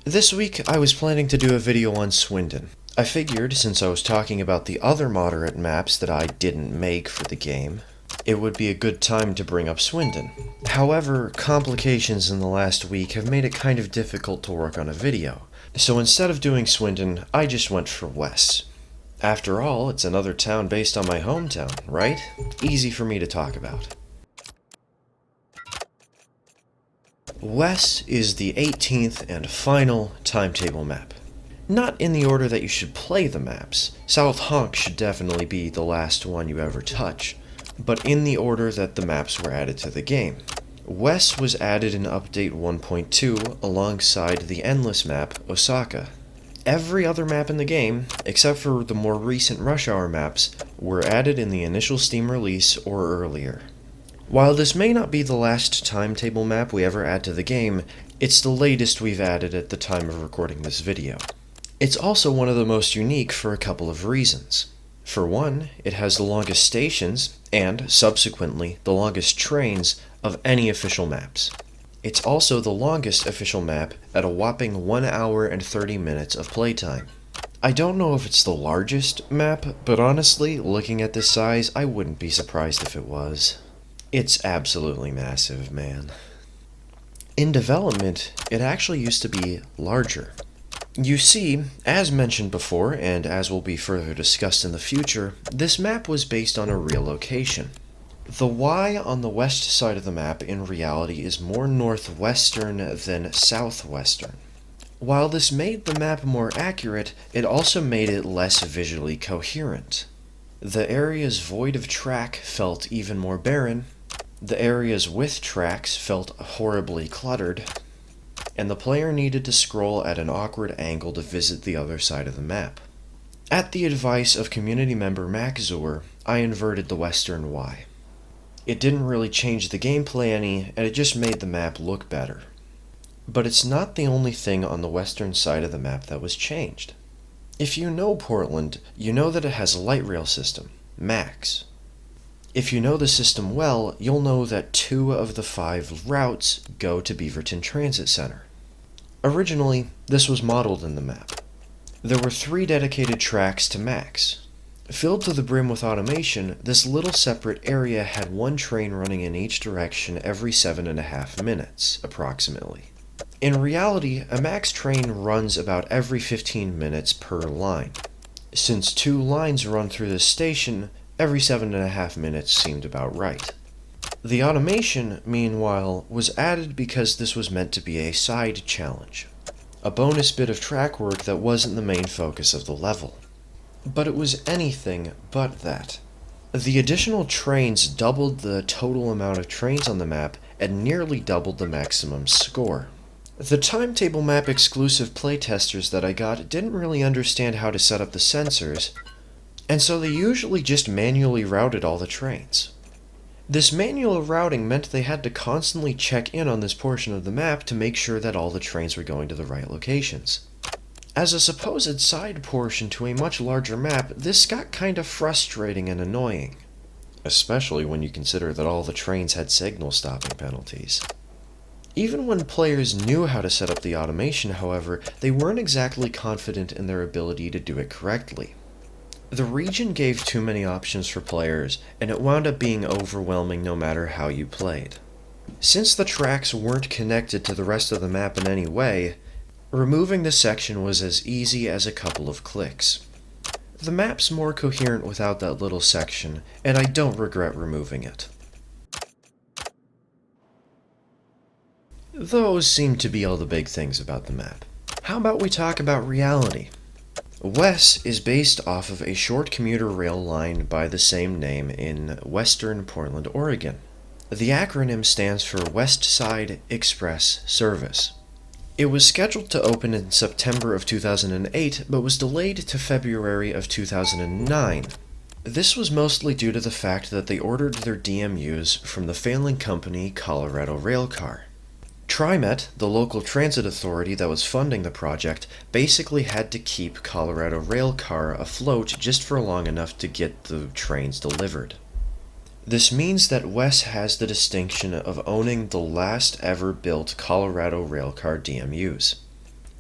This week, I was planning to do a video on Swindon. I figured, since I was talking about the other moderate maps that I didn't make for the game, it would be a good time to bring up Swindon. However, complications in the last week have made it kind of difficult to work on a video, so instead of doing Swindon, I just went for WES. After all, it's another town based on my hometown, right? Easy for me to talk about. WES is the 18th and final timetable map. Not in the order that you should play the maps. South Honk should definitely be the last one you ever touch, but in the order that the maps were added to the game. WES was added in Update 1.2 alongside the endless map, Osaka. Every other map in the game, except for the more recent Rush Hour maps, were added in the initial Steam release or earlier. While this may not be the last timetable map we ever add to the game, it's the latest we've added at the time of recording this video. It's also one of the most unique for a couple of reasons. For one, it has the longest stations, and, subsequently, the longest trains of any official maps. It's also the longest official map at a whopping 1 hour and 30 minutes of playtime. I don't know if it's the largest map, but honestly, looking at this size, I wouldn't be surprised if it was. It's absolutely massive, man. In development, it actually used to be larger. You see, as mentioned before, and as will be further discussed in the future, this map was based on a real location. The Y on the west side of the map in reality is more northwestern than southwestern. While this made the map more accurate, it also made it less visually coherent. The areas void of track felt even more barren, the areas with tracks felt horribly cluttered, and the player needed to scroll at an awkward angle to visit the other side of the map. At the advice of community member Maxzor, I inverted the western Y. It didn't really change the gameplay any, and it just made the map look better. But it's not the only thing on the western side of the map that was changed. If you know Portland, you know that it has a light rail system, MAX. If you know the system well, you'll know that 2 of the 5 routes go to Beaverton Transit Center. Originally, this was modeled in the map. There were 3 dedicated tracks to MAX. Filled to the brim with automation, this little separate area had 1 train running in each direction every 7.5 minutes, approximately. In reality, a MAX train runs about every 15 minutes per line. Since 2 lines run through this station, every 7.5 minutes seemed about right. The automation, meanwhile, was added because this was meant to be a side challenge, a bonus bit of track work that wasn't the main focus of the level. But it was anything but that. The additional trains doubled the total amount of trains on the map and nearly doubled the maximum score. The timetable map exclusive playtesters that I got didn't really understand how to set up the sensors, and so they usually just manually routed all the trains. This manual routing meant they had to constantly check in on this portion of the map to make sure that all the trains were going to the right locations. As a supposed side portion to a much larger map, this got kind of frustrating and annoying, especially when you consider that all the trains had signal stopping penalties. Even when players knew how to set up the automation, however, they weren't exactly confident in their ability to do it correctly. The region gave too many options for players, and it wound up being overwhelming no matter how you played. Since the tracks weren't connected to the rest of the map in any way, removing this section was as easy as a couple of clicks. The map's more coherent without that little section, and I don't regret removing it. Those seem to be all the big things about the map. How about we talk about reality? WES is based off of a short commuter rail line by the same name in western Portland, Oregon. The acronym stands for West Side Express Service. It was scheduled to open in September of 2008, but was delayed to February of 2009. This was mostly due to the fact that they ordered their DMUs from the failing company Colorado Railcar. TriMet, the local transit authority that was funding the project, basically had to keep Colorado Railcar afloat just for long enough to get the trains delivered. This means that WES has the distinction of owning the last ever built Colorado railcar DMUs.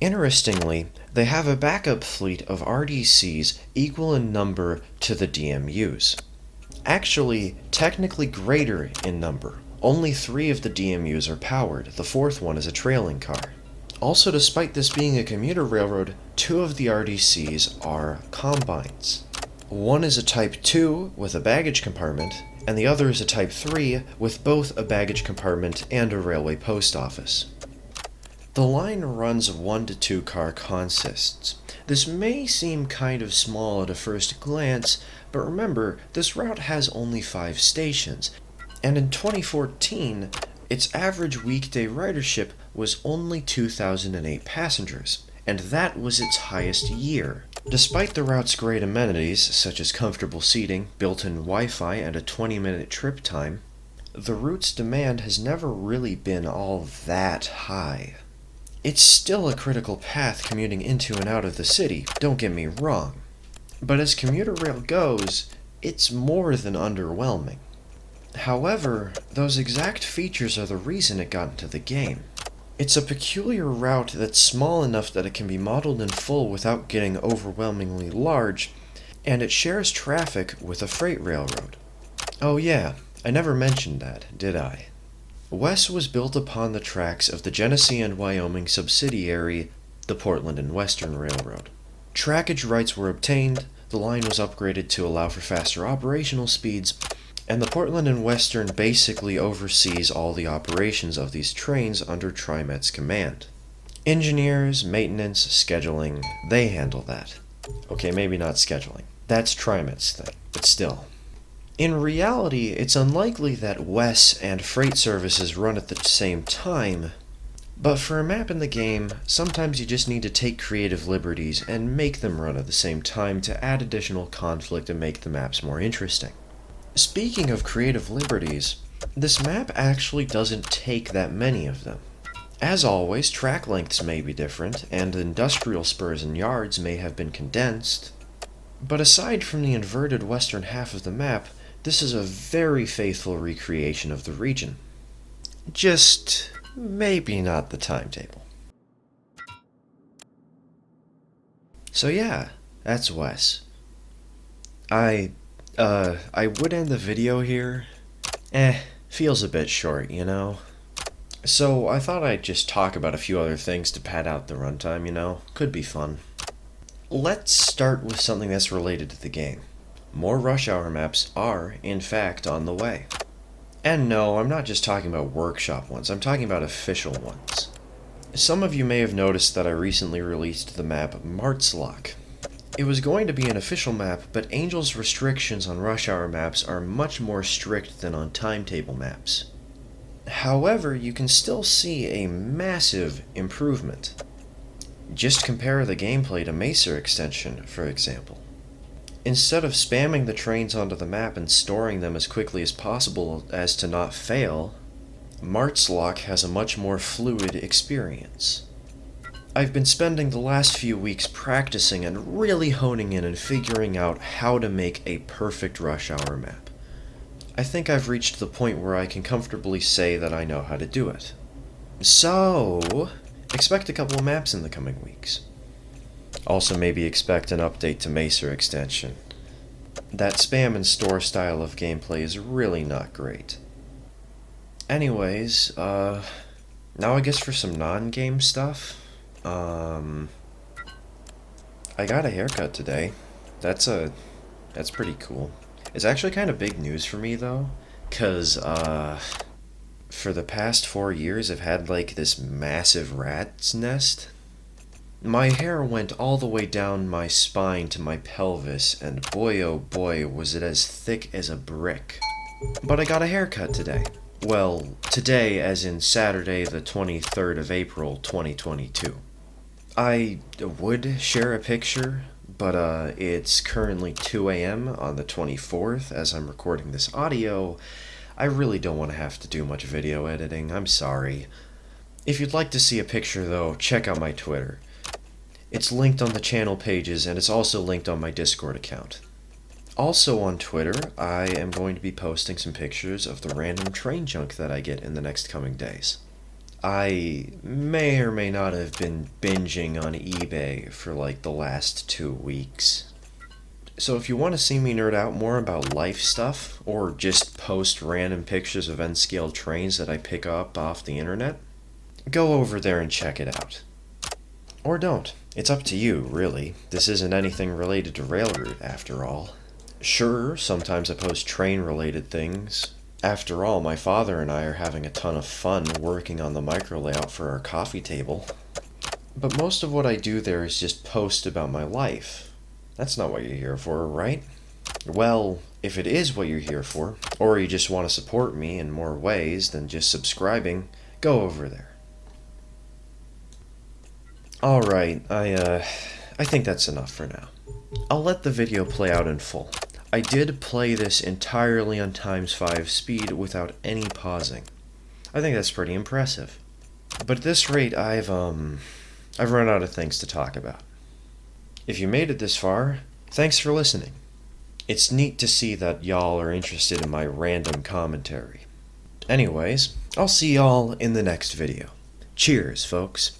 Interestingly, they have a backup fleet of RDCs equal in number to the DMUs. Actually, technically greater in number. Only 3 of the DMUs are powered, the 4th one is a trailing car. Also, despite this being a commuter railroad, 2 of the RDCs are combines. One is a Type 2 with a baggage compartment, and the other is a Type 3 with both a baggage compartment and a railway post office. The line runs 1 to 2 car consists. This may seem kind of small at a first glance, but remember, this route has only 5 stations, and in 2014, its average weekday ridership was only 2,008 passengers, and that was its highest year. Despite the route's great amenities, such as comfortable seating, built-in Wi-Fi, and a 20-minute trip time, the route's demand has never really been all that high. It's still a critical path commuting into and out of the city, don't get me wrong. But as commuter rail goes, it's more than underwhelming. However, those exact features are the reason it got into the game. It's a peculiar route that's small enough that it can be modeled in full without getting overwhelmingly large, and it shares traffic with a freight railroad. Oh yeah, I never mentioned that, did I? WES was built upon the tracks of the Genesee and Wyoming subsidiary, the Portland and Western Railroad. Trackage rights were obtained, the line was upgraded to allow for faster operational speeds, and the Portland and Western basically oversees all the operations of these trains under TriMet's command. Engineers, maintenance, scheduling, they handle that. Okay, maybe not scheduling. That's TriMet's thing, but still. In reality, it's unlikely that WES and freight services run at the same time, but for a map in the game, sometimes you just need to take creative liberties and make them run at the same time to add additional conflict and make the maps more interesting. Speaking of creative liberties, this map actually doesn't take that many of them. As always, track lengths may be different, and industrial spurs and yards may have been condensed, but aside from the inverted western half of the map, this is a very faithful recreation of the region. Just maybe not the timetable. So yeah, that's WES. I would end the video here. Feels a bit short, you know? So I thought I'd just talk about a few other things to pad out the runtime, you know? Could be fun. Let's start with something that's related to the game. More rush hour maps are, in fact, on the way. And no, I'm not just talking about workshop ones, I'm talking about official ones. Some of you may have noticed that I recently released the map Martzloch. It was going to be an official map, but Angel's restrictions on rush hour maps are much more strict than on timetable maps. However, you can still see a massive improvement. Just compare the gameplay to Mesa Extension, for example. Instead of spamming the trains onto the map and storing them as quickly as possible as to not fail, Martzloch has a much more fluid experience. I've been spending the last few weeks practicing and really honing in and figuring out how to make a perfect rush hour map. I think I've reached the point where I can comfortably say that I know how to do it. So, expect a couple of maps in the coming weeks. Also maybe expect an update to Mesa Extension. That spam and store style of gameplay is really not great. Anyways, now I guess for some non-game stuff. I got a haircut today. That's pretty cool. It's actually kind of big news for me though, 'cause for the past 4 years I've had like this massive rat's nest. My hair went all the way down my spine to my pelvis, and boy oh boy was it as thick as a brick. But I got a haircut today. Well, today as in Saturday the 23rd of April 2022. I would share a picture, but it's currently 2 a.m. on the 24th as I'm recording this audio. I really don't want to have to do much video editing, I'm sorry. If you'd like to see a picture though, check out my Twitter. It's linked on the channel pages and it's also linked on my Discord account. Also on Twitter, I am going to be posting some pictures of the random train junk that I get in the next coming days. I may or may not have been binging on eBay for like the last 2 weeks. So if you want to see me nerd out more about life stuff, or just post random pictures of N-scale trains that I pick up off the internet, go over there and check it out. Or don't. It's up to you, really. This isn't anything related to Railroad, after all. Sure, sometimes I post train-related things. After all, my father and I are having a ton of fun working on the micro layout for our coffee table. But most of what I do there is just post about my life. That's not what you're here for, right? Well, if it is what you're here for, or you just want to support me in more ways than just subscribing, go over there. Alright, I think that's enough for now. I'll let the video play out in full. I did play this entirely on ×5 speed without any pausing. I think that's pretty impressive. But at this rate, I've run out of things to talk about. If you made it this far, thanks for listening. It's neat to see that y'all are interested in my random commentary. Anyways, I'll see y'all in the next video. Cheers, folks.